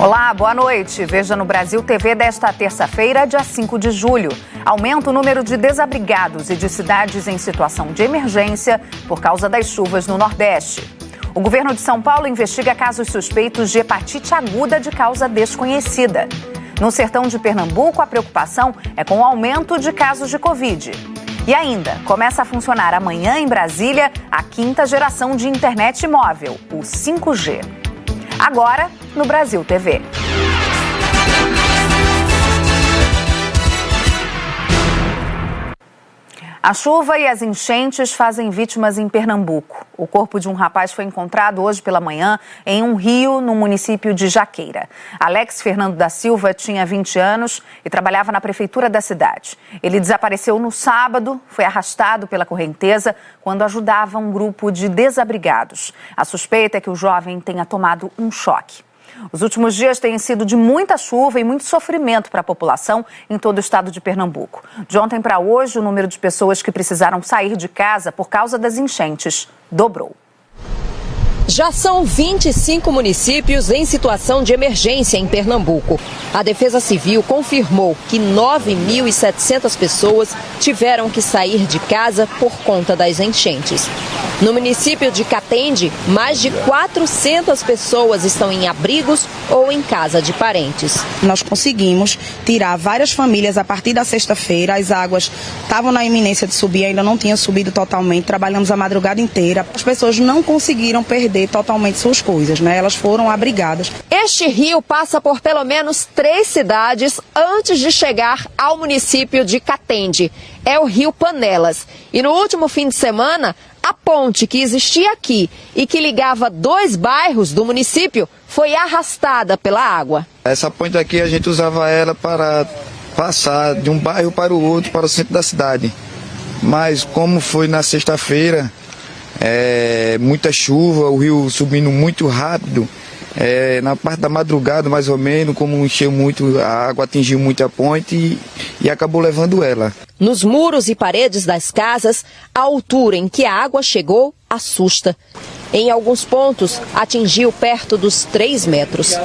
Olá, boa noite. Veja no Brasil TV desta terça-feira, dia 5 de julho. Aumenta o número de desabrigados e de cidades em situação de emergência por causa das chuvas no Nordeste. O governo de São Paulo investiga casos suspeitos de hepatite aguda de causa desconhecida. No sertão de Pernambuco, a preocupação é com o aumento de casos de Covid. E ainda, começa a funcionar amanhã em Brasília a 5ª geração de internet móvel, o 5G. Agora, no Brasil TV. A chuva e as enchentes fazem vítimas em Pernambuco. O corpo de um rapaz foi encontrado hoje pela manhã em um rio no município de Jaqueira. Alex Fernando da Silva tinha 20 anos e trabalhava na prefeitura da cidade. Ele desapareceu no sábado, foi arrastado pela correnteza quando ajudava um grupo de desabrigados. A suspeita é que o jovem tenha tomado um choque. Os últimos dias têm sido de muita chuva e muito sofrimento para a população em todo o estado de Pernambuco. De ontem para hoje, o número de pessoas que precisaram sair de casa por causa das enchentes dobrou. Já são 25 municípios em situação de emergência em Pernambuco. A Defesa Civil confirmou que 9.700 pessoas tiveram que sair de casa por conta das enchentes. No município de Catende, mais de 400 pessoas estão em abrigos ou em casa de parentes. Nós conseguimos tirar várias famílias a partir da sexta-feira. As águas estavam na iminência de subir, ainda não tinham subido totalmente. Trabalhamos a madrugada inteira. As pessoas não conseguiram perder totalmente suas coisas, né? Elas foram abrigadas. Este rio passa por pelo menos 3 cidades antes de chegar ao município de Catende. É o Rio Panelas. E no último fim de semana, a ponte que existia aqui e que ligava 2 bairros do município foi arrastada pela água. Essa ponte aqui a gente usava ela para passar de um bairro para o outro, para o centro da cidade. Mas como foi na sexta-feira, muita chuva, o rio subindo muito rápido, na parte da madrugada mais ou menos, como encheu muito, a água atingiu muito a ponte e acabou levando ela. Nos muros e paredes das casas, a altura em que a água chegou assusta. Em alguns pontos, atingiu perto dos 3 metros.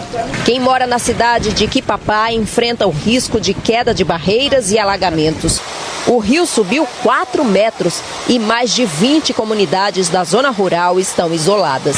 Quem mora na cidade de Quipapá enfrenta o risco de queda de barreiras e alagamentos. O rio subiu 4 metros e mais de 20 comunidades da zona rural estão isoladas.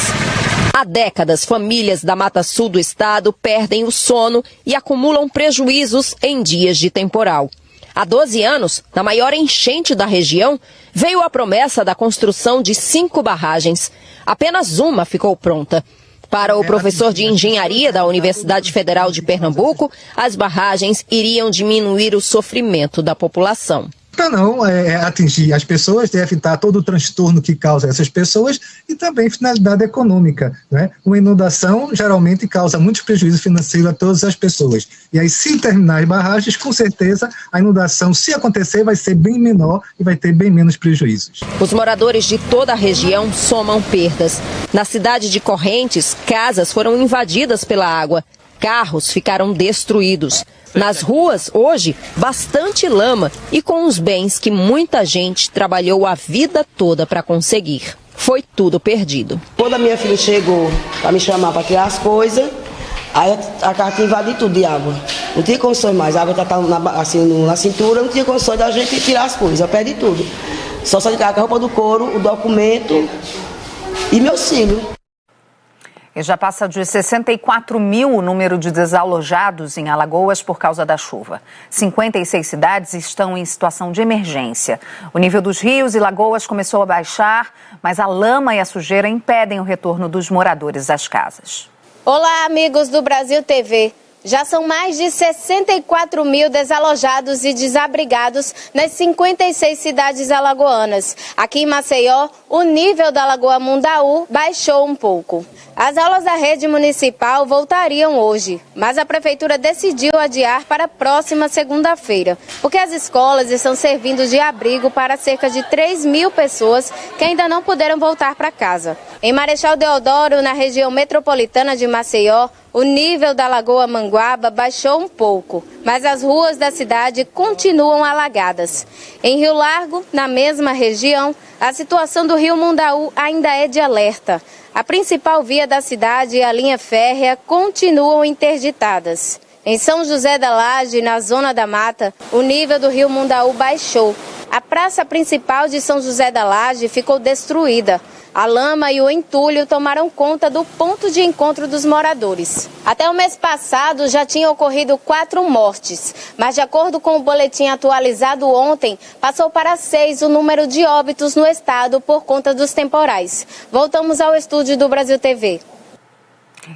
Há décadas, famílias da Mata Sul do estado perdem o sono e acumulam prejuízos em dias de temporal. Há 12 anos, na maior enchente da região, veio a promessa da construção de 5 barragens. Apenas uma ficou pronta. Para o professor de engenharia da Universidade Federal de Pernambuco, as barragens iriam diminuir o sofrimento da população. Para não atingir as pessoas, deve evitar todo o transtorno que causa essas pessoas e também finalidade econômica, né? Uma inundação geralmente causa muito prejuízo financeiro a todas as pessoas. E aí, se terminar as barragens, com certeza a inundação, se acontecer, vai ser bem menor e vai ter bem menos prejuízos. Os moradores de toda a região somam perdas. Na cidade de Correntes, casas foram invadidas pela água. Carros ficaram destruídos. Nas ruas, hoje, bastante lama e com os bens que muita gente trabalhou a vida toda para conseguir. Foi tudo perdido. Quando a minha filha chegou para me chamar para tirar as coisas, aí a casa tinha invadido tudo de água. Não tinha condições mais, a água estava na cintura, não tinha condições da gente tirar as coisas, eu perdi tudo. Só de a roupa do couro, o documento e meus filhos. E já passa de 64 mil o número de desalojados em Alagoas por causa da chuva. 56 cidades estão em situação de emergência. O nível dos rios e lagoas começou a baixar, mas a lama e a sujeira impedem o retorno dos moradores às casas. Olá, amigos do Brasil TV. Já são mais de 64 mil desalojados e desabrigados nas 56 cidades alagoanas. Aqui em Maceió, o nível da Lagoa Mundaú baixou um pouco. As aulas da rede municipal voltariam hoje, mas a prefeitura decidiu adiar para a próxima segunda-feira, porque as escolas estão servindo de abrigo para cerca de 3 mil pessoas que ainda não puderam voltar para casa. Em Marechal Deodoro, na região metropolitana de Maceió, O nível da Lagoa Manguaba baixou um pouco, mas as ruas da cidade continuam alagadas. Em Rio Largo, na mesma região, a situação do Rio Mundaú ainda é de alerta. A principal via da cidade e a linha férrea continuam interditadas. Em São José da Laje, na Zona da Mata, o nível do Rio Mundaú baixou. A praça principal de São José da Laje ficou destruída. A lama e o entulho tomaram conta do ponto de encontro dos moradores. Até o mês passado já tinham ocorrido 4 mortes, mas de acordo com o boletim atualizado ontem, passou para 6 o número de óbitos no estado por conta dos temporais. Voltamos ao estúdio do Brasil TV.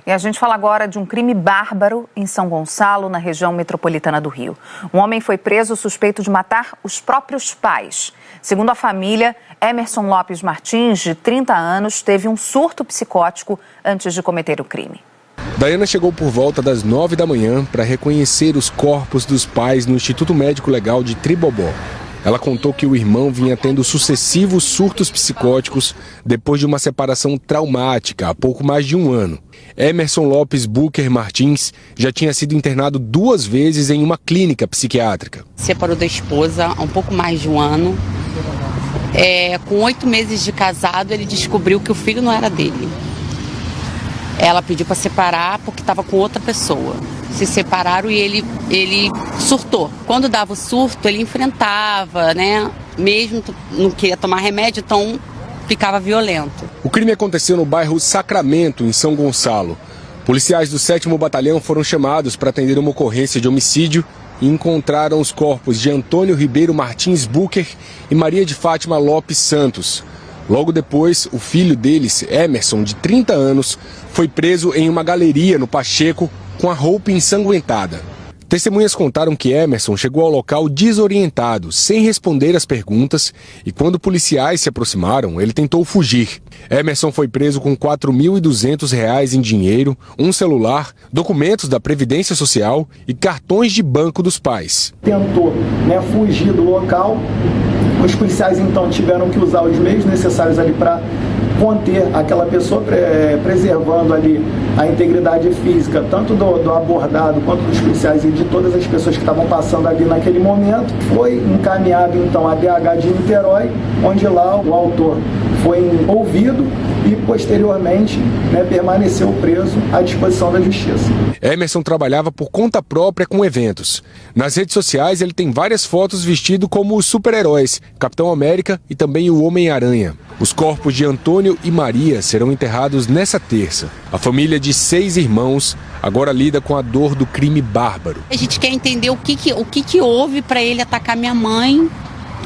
E a gente fala agora de um crime bárbaro em São Gonçalo, na região metropolitana do Rio. Um homem foi preso suspeito de matar os próprios pais. Segundo a família, Emerson Lopes Martins, de 30 anos, teve um surto psicótico antes de cometer o crime. Daiana chegou por volta das 9 da manhã para reconhecer os corpos dos pais no Instituto Médico Legal de Tribobó. Ela contou que o irmão vinha tendo sucessivos surtos psicóticos depois de uma separação traumática há pouco mais de um ano. Emerson Lopes Bucher Martins já tinha sido internado 2 vezes em uma clínica psiquiátrica. Separou da esposa há um pouco mais de um ano. Com 8 meses de casado, ele descobriu que o filho não era dele. Ela pediu para separar porque estava com outra pessoa. Se separaram e ele surtou. Quando dava o surto, ele enfrentava, né? Mesmo não queria tomar remédio, então ficava violento. O crime aconteceu no bairro Sacramento, em São Gonçalo. Policiais do 7º Batalhão foram chamados para atender uma ocorrência de homicídio e encontraram os corpos de Antônio Ribeiro Martins Bucher e Maria de Fátima Lopes Santos. Logo depois, o filho deles, Emerson, de 30 anos, foi preso em uma galeria no Pacheco com a roupa ensanguentada. Testemunhas contaram que Emerson chegou ao local desorientado, sem responder às perguntas, e quando policiais se aproximaram, ele tentou fugir. Emerson foi preso com R$ 4.200 em dinheiro, um celular, documentos da Previdência Social e cartões de banco dos pais. Tentou, fugir do local. Os policiais então tiveram que usar os meios necessários ali para conter aquela pessoa, preservando ali a integridade física, tanto do abordado quanto dos policiais e de todas as pessoas que estavam passando ali naquele momento. Foi encaminhado então a DH de Niterói, onde lá o autor foi ouvido e posteriormente permaneceu preso à disposição da justiça. Emerson trabalhava por conta própria com eventos. Nas redes sociais ele tem várias fotos vestido como os super-heróis, Capitão América e também o Homem-Aranha. Os corpos de Antônio e Maria serão enterrados nessa terça. A família de 6 irmãos agora lida com a dor do crime bárbaro. A gente quer entender o que houve para ele atacar minha mãe.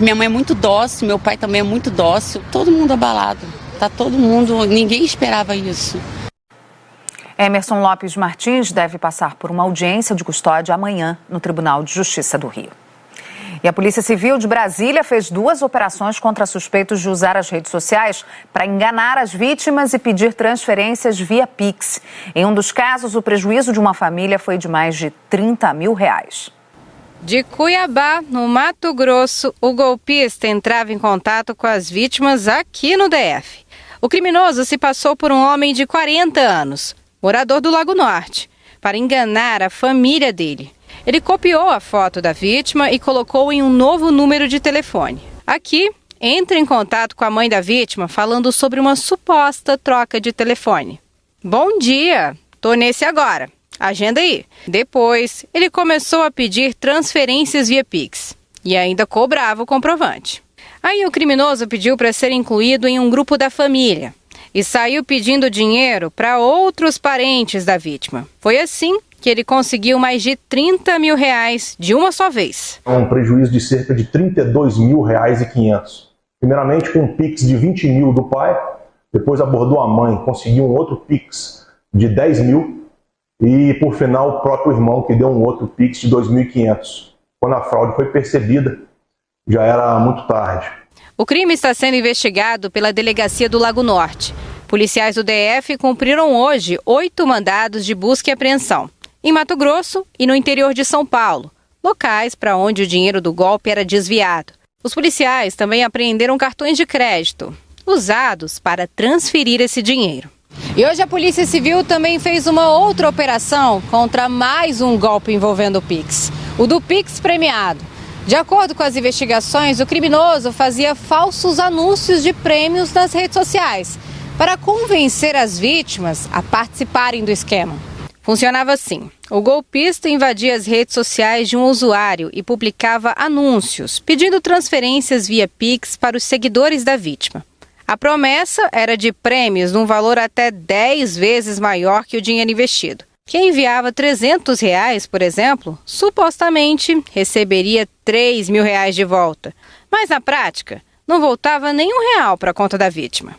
Minha mãe é muito dócil, meu pai também é muito dócil. Todo mundo abalado. Tá todo mundo, ninguém esperava isso. Emerson Lopes Martins deve passar por uma audiência de custódia amanhã no Tribunal de Justiça do Rio. E a Polícia Civil de Brasília fez 2 operações contra suspeitos de usar as redes sociais para enganar as vítimas e pedir transferências via Pix. Em um dos casos, o prejuízo de uma família foi de mais de R$30 mil. De Cuiabá, no Mato Grosso, o golpista entrava em contato com as vítimas aqui no DF. O criminoso se passou por um homem de 40 anos, morador do Lago Norte, para enganar a família dele. Ele copiou a foto da vítima e colocou em um novo número de telefone. Aqui, entra em contato com a mãe da vítima falando sobre uma suposta troca de telefone. Bom dia, tô nesse agora. Agenda aí. Depois, ele começou a pedir transferências via Pix e ainda cobrava o comprovante. Aí o criminoso pediu para ser incluído em um grupo da família e saiu pedindo dinheiro para outros parentes da vítima. Foi assim que ele conseguiu mais de R$30 mil de uma só vez. Um prejuízo de cerca de R$32.500. Primeiramente com um Pix de 20 mil do pai, depois abordou a mãe, conseguiu um outro Pix de 10 mil e por final o próprio irmão que deu um outro Pix de 2.500. Quando a fraude foi percebida, já era muito tarde. O crime está sendo investigado pela Delegacia do Lago Norte. Policiais do DF cumpriram hoje 8 mandados de busca e apreensão em Mato Grosso e no interior de São Paulo, locais para onde o dinheiro do golpe era desviado. Os policiais também apreenderam cartões de crédito, usados para transferir esse dinheiro. E hoje a Polícia Civil também fez uma outra operação contra mais um golpe envolvendo o Pix, o do Pix premiado. De acordo com as investigações, o criminoso fazia falsos anúncios de prêmios nas redes sociais para convencer as vítimas a participarem do esquema. Funcionava assim: o golpista invadia as redes sociais de um usuário e publicava anúncios pedindo transferências via Pix para os seguidores da vítima. A promessa era de prêmios num valor até 10 vezes maior que o dinheiro investido. Quem enviava R$300, por exemplo, supostamente receberia R$3.000 de volta. Mas na prática, não voltava nem R$1 para a conta da vítima.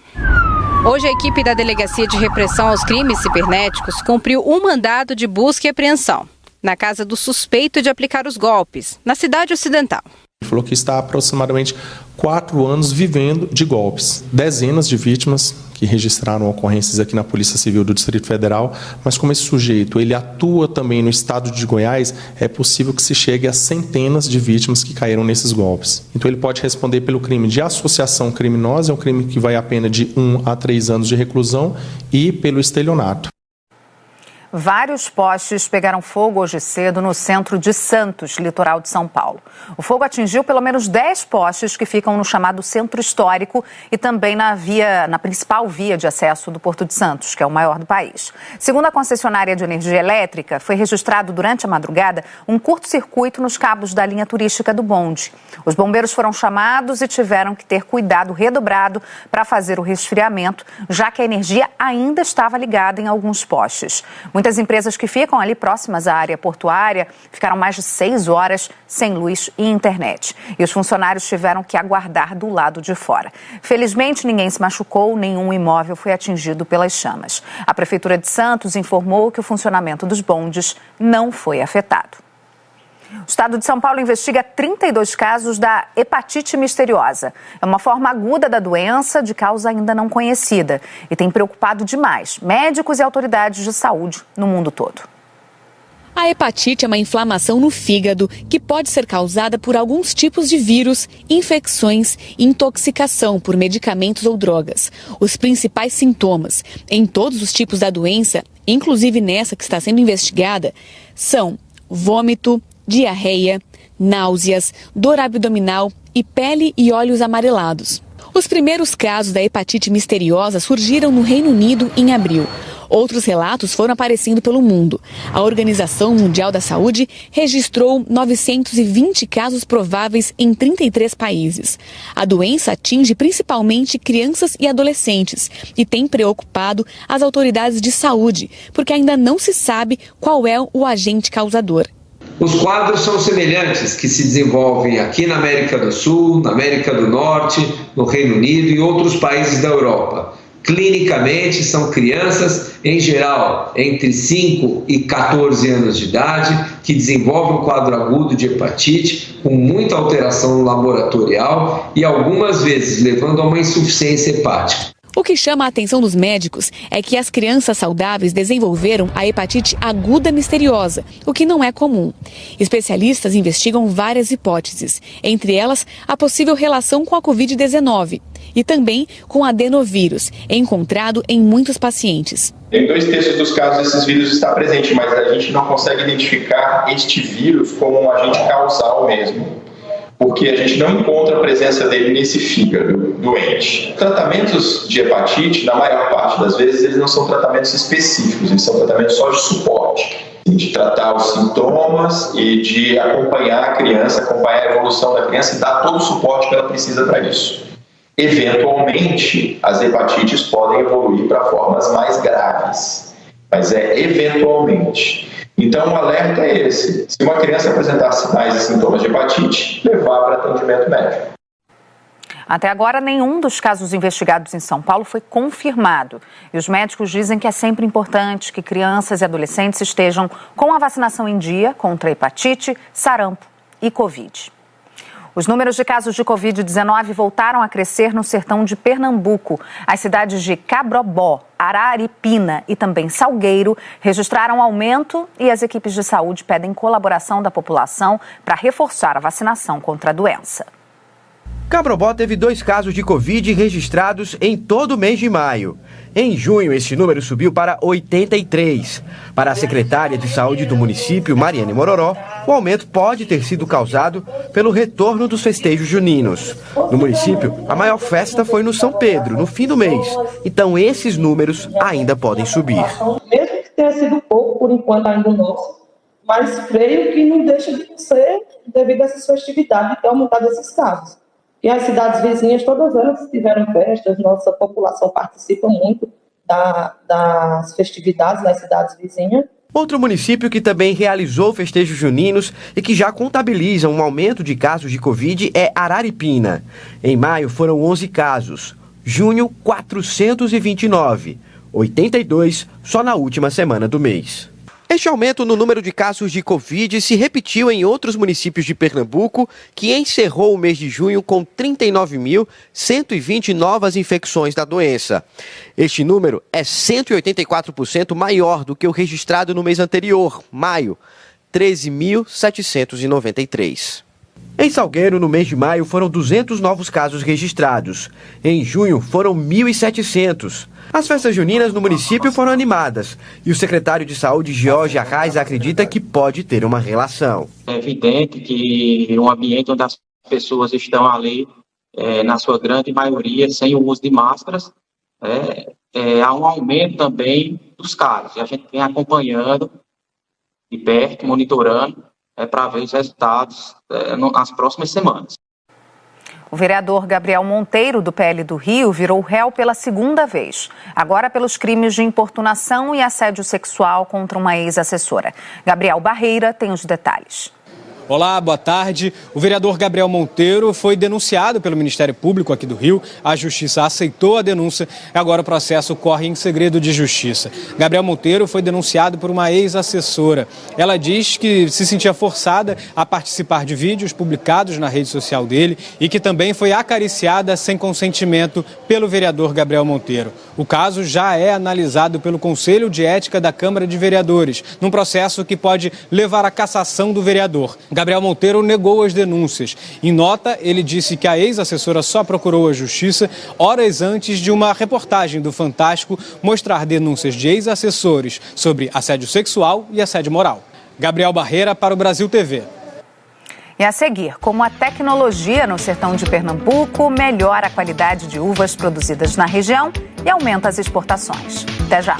Hoje a equipe da Delegacia de Repressão aos Crimes Cibernéticos cumpriu um mandado de busca e apreensão na casa do suspeito de aplicar os golpes, na cidade ocidental. Ele falou que está há aproximadamente 4 anos vivendo de golpes. Dezenas de vítimas que registraram ocorrências aqui na Polícia Civil do Distrito Federal, mas como esse sujeito ele atua também no estado de Goiás, é possível que se chegue a centenas de vítimas que caíram nesses golpes. Então ele pode responder pelo crime de associação criminosa, é um crime que vai a pena de 1 a 3 anos de reclusão, e pelo estelionato. Vários postes pegaram fogo hoje cedo no centro de Santos, litoral de São Paulo. O fogo atingiu pelo menos 10 postes que ficam no chamado Centro Histórico e também na principal via de acesso do Porto de Santos, que é o maior do país. Segundo a concessionária de energia elétrica, foi registrado durante a madrugada um curto-circuito nos cabos da linha turística do bonde. Os bombeiros foram chamados e tiveram que ter cuidado redobrado para fazer o resfriamento, já que a energia ainda estava ligada em alguns postes. Muitas empresas que ficam ali próximas à área portuária ficaram mais de 6 horas sem luz e internet. E os funcionários tiveram que aguardar do lado de fora. Felizmente, ninguém se machucou, nenhum imóvel foi atingido pelas chamas. A Prefeitura de Santos informou que o funcionamento dos bondes não foi afetado. O estado de São Paulo investiga 32 casos da hepatite misteriosa. É uma forma aguda da doença de causa ainda não conhecida e tem preocupado demais médicos e autoridades de saúde no mundo todo. A hepatite é uma inflamação no fígado que pode ser causada por alguns tipos de vírus, infecções e intoxicação por medicamentos ou drogas. Os principais sintomas em todos os tipos da doença, inclusive nessa que está sendo investigada, são vômito, diarreia, náuseas, dor abdominal e pele e olhos amarelados. Os primeiros casos da hepatite misteriosa surgiram no Reino Unido em abril. Outros relatos foram aparecendo pelo mundo. A Organização Mundial da Saúde registrou 920 casos prováveis em 33 países. A doença atinge principalmente crianças e adolescentes e tem preocupado as autoridades de saúde, porque ainda não se sabe qual é o agente causador. Os quadros são semelhantes que se desenvolvem aqui na América do Sul, na América do Norte, no Reino Unido e outros países da Europa. Clinicamente, são crianças, em geral, entre 5 e 14 anos de idade, que desenvolvem um quadro agudo de hepatite, com muita alteração laboratorial e algumas vezes levando a uma insuficiência hepática. O que chama a atenção dos médicos é que as crianças saudáveis desenvolveram a hepatite aguda misteriosa, o que não é comum. Especialistas investigam várias hipóteses, entre elas a possível relação com a Covid-19 e também com o adenovírus, encontrado em muitos pacientes. Em 2/3 dos casos, esses vírus está presente, mas a gente não consegue identificar este vírus como um agente causal mesmo, porque a gente não encontra a presença dele nesse fígado doente. Tratamentos de hepatite, na maior parte das vezes, eles não são tratamentos específicos, eles são tratamentos só de suporte, de tratar os sintomas e de acompanhar a criança, acompanhar a evolução da criança e dar todo o suporte que ela precisa para isso. Eventualmente, as hepatites podem evoluir para formas mais graves, mas é eventualmente. Então, o alerta é esse. Se uma criança apresentar sinais e sintomas de hepatite, levar para atendimento médico. Até agora, nenhum dos casos investigados em São Paulo foi confirmado. E os médicos dizem que é sempre importante que crianças e adolescentes estejam com a vacinação em dia contra hepatite, sarampo e Covid. Os números de casos de Covid-19 voltaram a crescer no sertão de Pernambuco. As cidades de Cabrobó, Araripina e também Salgueiro registraram aumento e as equipes de saúde pedem colaboração da população para reforçar a vacinação contra a doença. Cabrobó teve 2 casos de Covid registrados em todo o mês de maio. Em junho, esse número subiu para 83. Para a secretária de saúde do município, Mariane Mororó, o aumento pode ter sido causado pelo retorno dos festejos juninos. No município, a maior festa foi no São Pedro, no fim do mês. Então, esses números ainda podem subir. Mesmo que tenha sido pouco, por enquanto, ainda o nosso, mas creio que não deixa de ser devido a essas festividades e ter aumentado esses casos. E as cidades vizinhas, todas elas tiveram festas, nossa população participa muito das festividades das cidades vizinhas. Outro município que também realizou festejos juninos e que já contabiliza um aumento de casos de Covid é Araripina. Em maio foram 11 casos, junho 429, 82 só na última semana do mês. Este aumento no número de casos de Covid se repetiu em outros municípios de Pernambuco, que encerrou o mês de junho com 39.120 novas infecções da doença. Este número é 184% maior do que o registrado no mês anterior, maio, 13.793. Em Salgueiro, no mês de maio, foram 200 novos casos registrados. Em junho, foram 1.700. As festas juninas no município foram animadas e o secretário de Saúde, Jorge Arraes, acredita que pode ter uma relação. É evidente que um ambiente onde as pessoas estão ali, na sua grande maioria, sem o uso de máscaras, há um aumento também dos casos. E a gente vem acompanhando de perto, monitorando, para ver os resultados nas próximas semanas. O vereador Gabriel Monteiro, do PL do Rio, virou réu pela segunda vez. Agora pelos crimes de importunação e assédio sexual contra uma ex-assessora. Gabriel Barreira tem os detalhes. Olá, boa tarde. O vereador Gabriel Monteiro foi denunciado pelo Ministério Público aqui do Rio. A Justiça aceitou a denúncia e agora o processo corre em segredo de justiça. Gabriel Monteiro foi denunciado por uma ex-assessora. Ela diz que se sentia forçada a participar de vídeos publicados na rede social dele e que também foi acariciada sem consentimento pelo vereador Gabriel Monteiro. O caso já é analisado pelo Conselho de Ética da Câmara de Vereadores, num processo que pode levar à cassação do vereador. Gabriel Monteiro negou as denúncias. Em nota, ele disse que a ex-assessora só procurou a justiça horas antes de uma reportagem do Fantástico mostrar denúncias de ex-assessores sobre assédio sexual e assédio moral. Gabriel Barreira para o Brasil TV. E a seguir, como a tecnologia no sertão de Pernambuco melhora a qualidade de uvas produzidas na região e aumenta as exportações. Até já!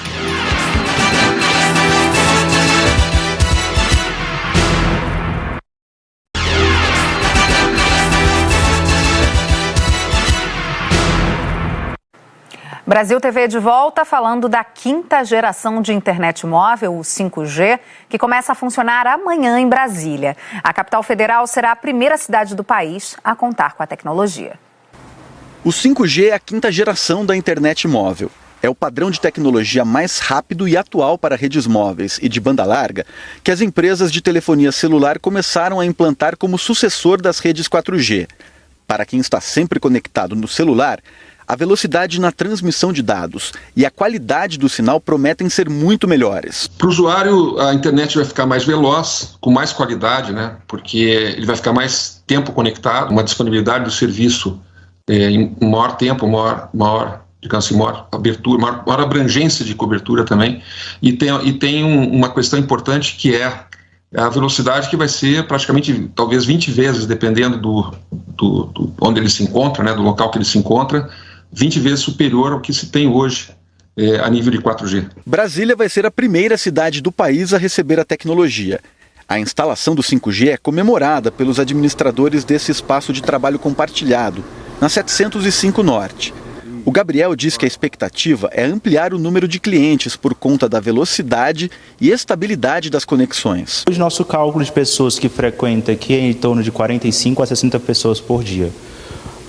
Brasil TV de volta falando da 5ª geração de internet móvel, o 5G, que começa a funcionar amanhã em Brasília. A capital federal será a primeira cidade do país a contar com a tecnologia. O 5G é a 5ª geração da internet móvel. É o padrão de tecnologia mais rápido e atual para redes móveis e de banda larga que as empresas de telefonia celular começaram a implantar como sucessor das redes 4G. Para quem está sempre conectado no celular, a velocidade na transmissão de dados e a qualidade do sinal prometem ser muito melhores. Para o usuário, a internet vai ficar mais veloz, com mais qualidade, né? Porque ele vai ficar mais tempo conectado, uma disponibilidade do serviço em maior tempo, maior abertura, maior abrangência de cobertura também. E tem uma questão importante que é a velocidade, que vai ser praticamente, talvez 20 vezes, dependendo do onde ele se encontra, né? Do local que ele se encontra, 20 vezes superior ao que se tem hoje a nível de 4G. Brasília vai ser a primeira cidade do país a receber a tecnologia. A instalação do 5G é comemorada pelos administradores desse espaço de trabalho compartilhado, na 705 Norte. O Gabriel diz que a expectativa é ampliar o número de clientes por conta da velocidade e estabilidade das conexões. O nosso cálculo de pessoas que frequentam aqui é em torno de 45 a 60 pessoas por dia.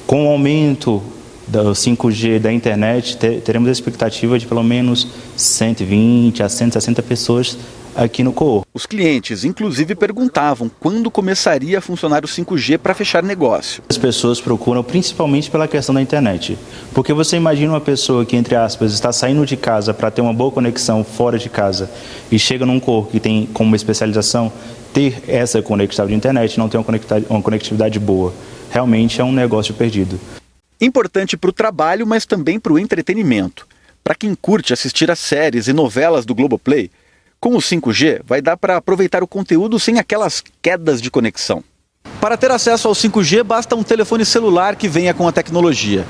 Com o aumento do 5G da internet, teremos a expectativa de pelo menos 120 a 160 pessoas aqui no Coor. Os clientes, inclusive, perguntavam quando começaria a funcionar o 5G para fechar negócio. As pessoas procuram principalmente pela questão da internet. Porque você imagina uma pessoa que, entre aspas, está saindo de casa para ter uma boa conexão fora de casa e chega num Coor que tem como especialização ter essa conectividade de internet, não ter uma conectividade boa. realmente é um negócio perdido. Importante para o trabalho, mas também para o entretenimento. Para quem curte assistir às séries e novelas do Globoplay, com o 5G vai dar para aproveitar o conteúdo sem aquelas quedas de conexão. Para ter acesso ao 5G, basta um telefone celular que venha com a tecnologia.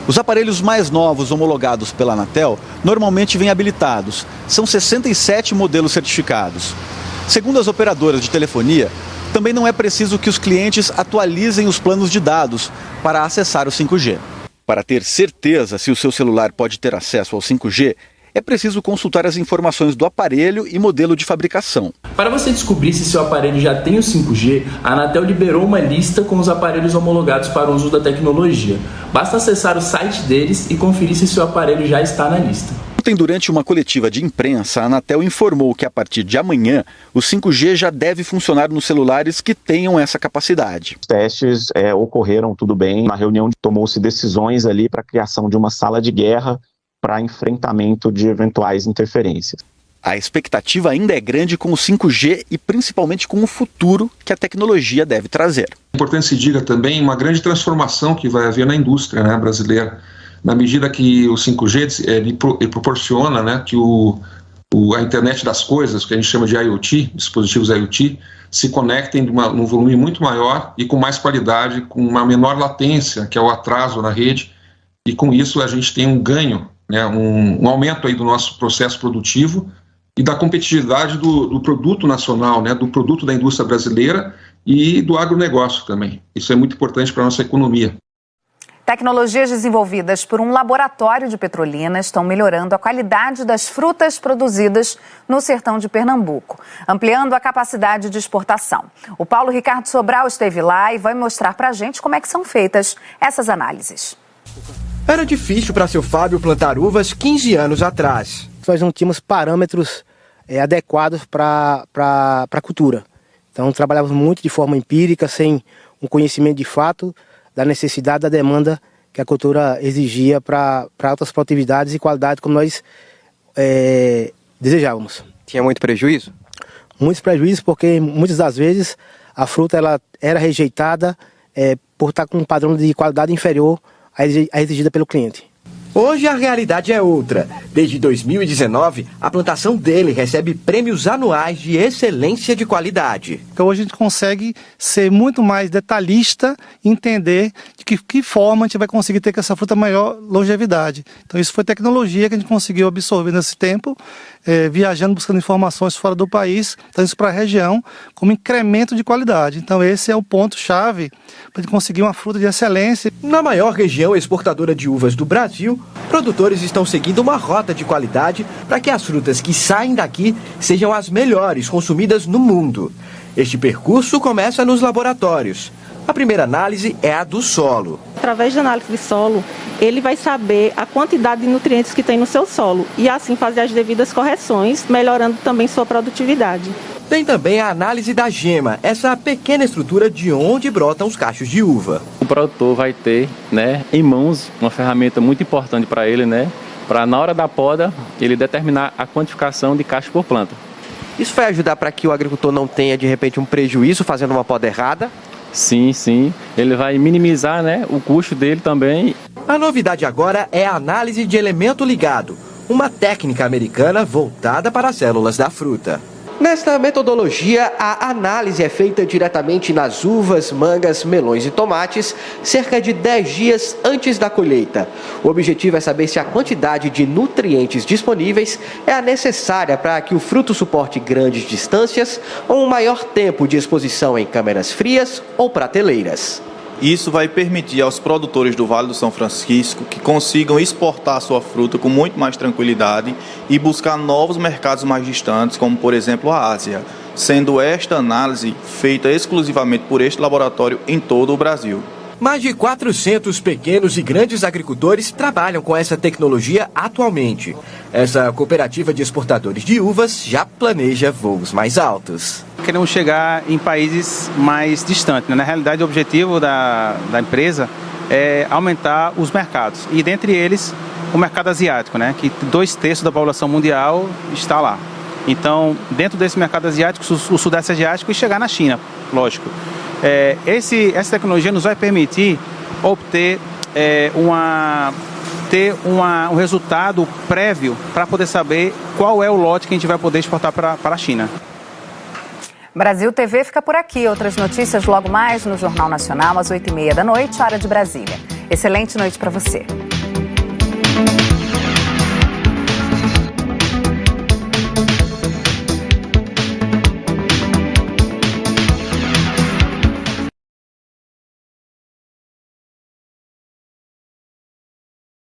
Os aparelhos mais novos homologados pela Anatel normalmente vêm habilitados. São 67 modelos certificados. Segundo as operadoras de telefonia, também não é preciso que os clientes atualizem os planos de dados para acessar o 5G. Para ter certeza se o seu celular pode ter acesso ao 5G, é preciso consultar as informações do aparelho e modelo de fabricação. Para você descobrir se seu aparelho já tem o 5G, a Anatel liberou uma lista com os aparelhos homologados para o uso da tecnologia. Basta acessar o site deles e conferir se seu aparelho já está na lista. Ontem, durante uma coletiva de imprensa, a Anatel informou que a partir de amanhã, o 5G já deve funcionar nos celulares que tenham essa capacidade. Os testes ocorreram tudo bem. Na reunião tomou-se decisões ali para a criação de uma sala de guerra para enfrentamento de eventuais interferências. A expectativa ainda é grande com o 5G e principalmente com o futuro que a tecnologia deve trazer. É importante se diga também uma grande transformação que vai haver na indústria, né, brasileira, na medida que o 5G ele proporciona, né, que a internet das coisas, que a gente chama de IoT, dispositivos IoT, se conectem num volume muito maior e com mais qualidade, com uma menor latência, que é o atraso na rede, e com isso a gente tem um ganho, né, um aumento aí do nosso processo produtivo e da competitividade do produto nacional, né, do produto da indústria brasileira e do agronegócio também. Isso é muito importante para a nossa economia. Tecnologias desenvolvidas por um laboratório de Petrolina estão melhorando a qualidade das frutas produzidas no sertão de Pernambuco, ampliando a capacidade de exportação. O Paulo Ricardo Sobral esteve lá e vai mostrar para a gente como é que são feitas essas análises. Era difícil para seu Fábio plantar uvas 15 anos atrás. Nós não tínhamos parâmetros adequados para a cultura. Então trabalhávamos muito de forma empírica, sem um conhecimento de fato da necessidade, da demanda que a cultura exigia para altas produtividades e qualidade como nós desejávamos. Tinha muito prejuízo? Muitos prejuízos, porque muitas das vezes a fruta ela era rejeitada por estar com um padrão de qualidade inferior à exigida pelo cliente. Hoje a realidade é outra. Desde 2019, a plantação dele recebe prêmios anuais de excelência de qualidade. Então hoje a gente consegue ser muito mais detalhista e entender de que forma a gente vai conseguir ter com essa fruta maior longevidade. Então isso foi tecnologia que a gente conseguiu absorver nesse tempo, viajando, buscando informações fora do país, então isso para a região como incremento de qualidade. Então esse é o ponto-chave para a gente conseguir uma fruta de excelência. Na maior região exportadora de uvas do Brasil, produtores estão seguindo uma rota de qualidade para que as frutas que saem daqui sejam as melhores consumidas no mundo. Este percurso começa nos laboratórios. A primeira análise é a do solo. Através da análise de solo, ele vai saber a quantidade de nutrientes que tem no seu solo e assim fazer as devidas correções, melhorando também sua produtividade. Tem também a análise da gema, essa pequena estrutura de onde brotam os cachos de uva. O produtor vai ter, em mãos uma ferramenta muito importante para ele, para na hora da poda ele determinar a quantificação de cacho por planta. Isso vai ajudar para que o agricultor não tenha de repente um prejuízo fazendo uma poda errada? Sim. Ele vai minimizar, o custo dele também. A novidade agora é a análise de elemento ligado, uma técnica americana voltada para as células da fruta. Nesta metodologia, a análise é feita diretamente nas uvas, mangas, melões e tomates, cerca de 10 dias antes da colheita. O objetivo é saber se a quantidade de nutrientes disponíveis é a necessária para que o fruto suporte grandes distâncias ou um maior tempo de exposição em câmeras frias ou prateleiras. Isso vai permitir aos produtores do Vale do São Francisco que consigam exportar sua fruta com muito mais tranquilidade e buscar novos mercados mais distantes, como por exemplo a Ásia, sendo esta análise feita exclusivamente por este laboratório em todo o Brasil. Mais de 400 pequenos e grandes agricultores trabalham com essa tecnologia atualmente. Essa cooperativa de exportadores de uvas já planeja voos mais altos. Queremos chegar em países mais distantes. Na realidade, o objetivo da empresa é aumentar os mercados. E dentre eles, o mercado asiático, que 2/3 da população mundial está lá. Então, dentro desse mercado asiático, o sudeste asiático, e chegar na China, lógico. Essa tecnologia nos vai permitir obter um resultado prévio para poder saber qual é o lote que a gente vai poder exportar para a China. Brasil TV fica por aqui. Outras notícias logo mais no Jornal Nacional, às 8h30 da noite, hora de Brasília. Excelente noite para você.